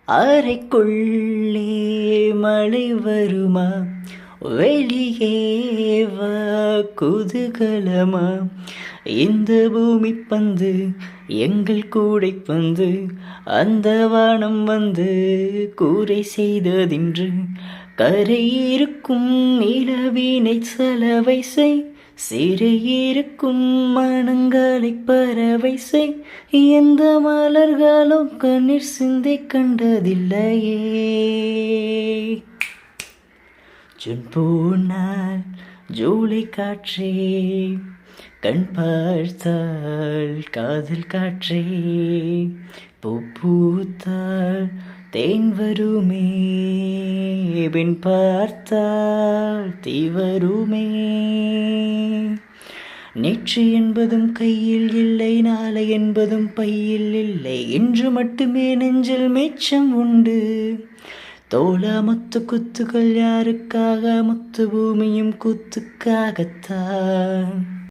அறைக்குள்ளே மழை வருமா, வெளியே வா குதூகலமா. இந்த பூமி பந்து எங்கள் கூடை பந்து, அந்த வானம் வந்து கூரை செய்ததின்று. கரை இருக்கும் நிலவினை சலவை செய், சிறையிருக்கும் மனங்களை பறவை செய். எந்த மலர்களும் கண்ணீர் சிந்தை கண்டதில்லையே. ஜூன் போனால் ஜூலை காற்றே, கண் பார்த்தால் காதல் காற்றே. பூ பூத்தால் தேன் வருமே, பின் பார்த்தால் தீ வருமே. நேற்று என்பதும் கையில் இல்லை, நாளை என்பதும் பையில் இல்லை. இன்று மட்டுமே நெஞ்சில் மேச்சம் உண்டு. தோளா முத்து குத்துகள் யாருக்காக, முத்து பூமியும் குத்துக்காகத்தான்.